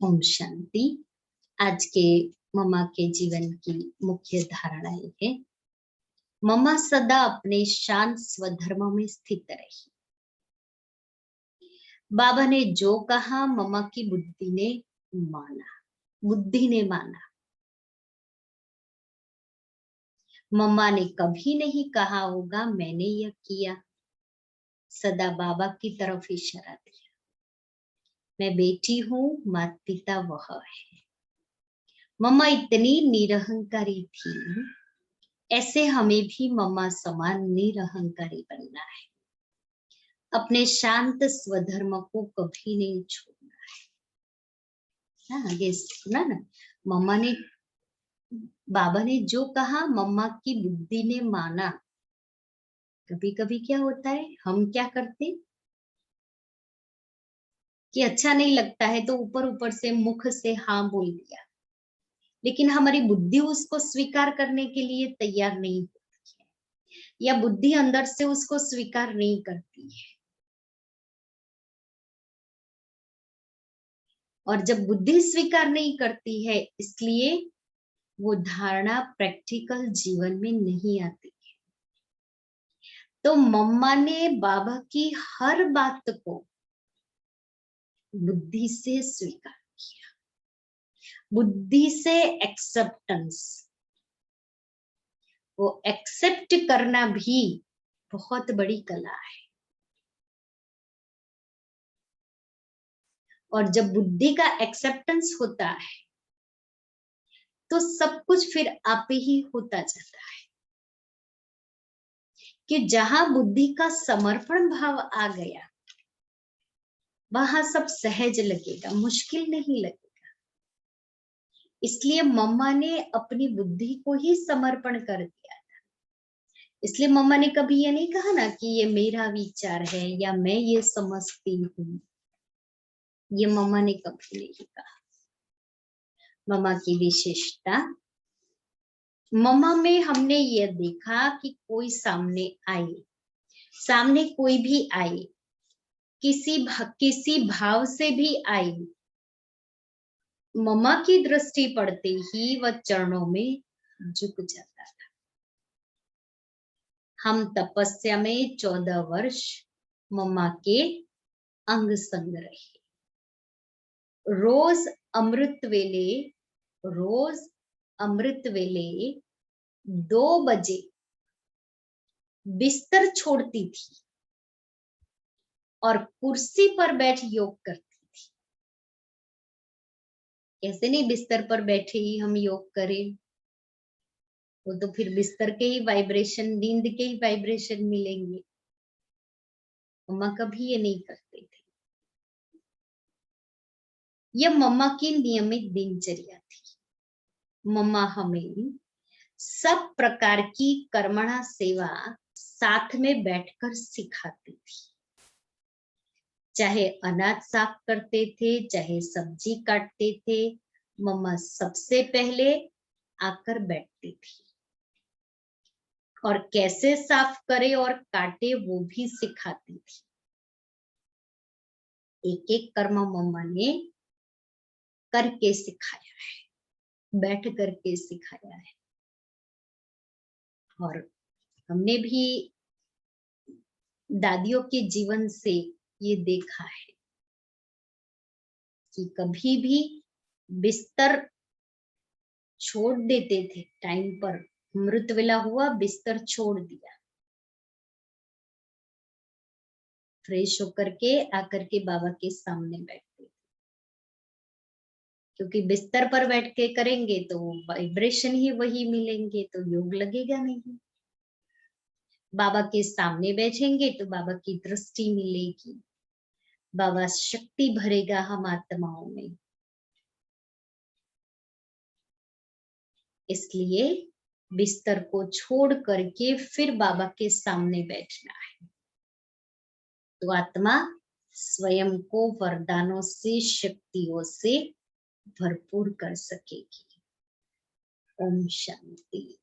ओम शांति। आज के मम्मा के जीवन की मुख्य धारणाएं है, मम्मा सदा अपने शांत स्वधर्म में स्थित रही। बाबा ने जो कहा मम्मा की बुद्धि ने माना। मम्मा ने कभी नहीं कहा होगा मैंने यह किया, सदा बाबा की तरफ इशारा दिया। मैं बेटी हूँ, माता पिता वह है। मम्मा इतनी निरहंकारी थी, ऐसे हमें भी मम्मा समान निरहंकारी बनना है। अपने शांत स्वधर्म को कभी नहीं छोड़ना है। आगे सुना ना, बाबा ने जो कहा मम्मा की बुद्धि ने माना। कभी कभी क्या होता है, हम क्या करते कि अच्छा नहीं लगता है तो ऊपर ऊपर से मुख से हाँ बोल दिया, लेकिन हमारी बुद्धि उसको स्वीकार करने के लिए तैयार नहीं होती है, या बुद्धि अंदर से उसको स्वीकार नहीं करती है। और जब बुद्धि स्वीकार नहीं करती है, इसलिए वो धारणा प्रैक्टिकल जीवन में नहीं आती है। तो मम्मा ने बाबा की हर बात को बुद्धि से स्वीकार किया, बुद्धि से एक्सेप्टेंस। वो एक्सेप्ट करना भी बहुत बड़ी कला है। और जब बुद्धि का एक्सेप्टेंस होता है तो सब कुछ फिर आप ही होता जाता है। कि जहां बुद्धि का समर्पण भाव आ गया, वहां सब सहज लगेगा, मुश्किल नहीं लगेगा। इसलिए मम्मा ने अपनी बुद्धि को ही समर्पण कर दिया था। इसलिए मम्मा ने कभी ये नहीं कहा ना कि ये मेरा विचार है या मैं ये समझती हूँ। ये मम्मा ने कभी नहीं कहा। मम्मा की विशेषता, मम्मा में हमने ये देखा कि कोई सामने कोई भी आए, किसी भाव से भी आए, मम्मा की दृष्टि पड़ते ही वह चरणों में झुक जाता था। हम तपस्या में 14 वर्ष मम्मा के अंग संग रहे। रोज अमृत वेले 2 बजे बिस्तर छोड़ती थी और कुर्सी पर बैठ योग करती थी। कैसे नहीं बिस्तर पर बैठे ही हम योग करें, वो तो फिर बिस्तर के ही वाइब्रेशन, नींद के ही वाइब्रेशन मिलेंगे। मम्मा कभी ये नहीं करते थे। यह मम्मा की नियमित दिनचर्या थी। मम्मा हमें सब प्रकार की कर्मणा सेवा साथ में बैठकर सिखाती थी। चाहे अनाज साफ करते थे, चाहे सब्जी काटते थे, मम्मा सबसे पहले आकर बैठती थी और कैसे साफ करे और काटे वो भी सिखाती थी। एक एक कर्म मम्मा ने करके सिखाया है, बैठ करके सिखाया है। और हमने भी दादियों के जीवन से ये देखा है कि कभी भी बिस्तर छोड़ देते थे टाइम पर। अमृत वेला हुआ, बिस्तर छोड़ दिया, फ्रेश होकर के आकर के बाबा के सामने बैठते थे। क्योंकि बिस्तर पर बैठ के करेंगे तो वाइब्रेशन ही वही मिलेंगे, तो योग लगेगा नहीं। बाबा के सामने बैठेंगे तो बाबा की दृष्टि मिलेगी, बाबा शक्ति भरेगा हम आत्माओं में। इसलिए बिस्तर को छोड़ करके फिर बाबा के सामने बैठना है, तो आत्मा स्वयं को वरदानों से, शक्तियों से भरपूर कर सकेगी। ओम शांति।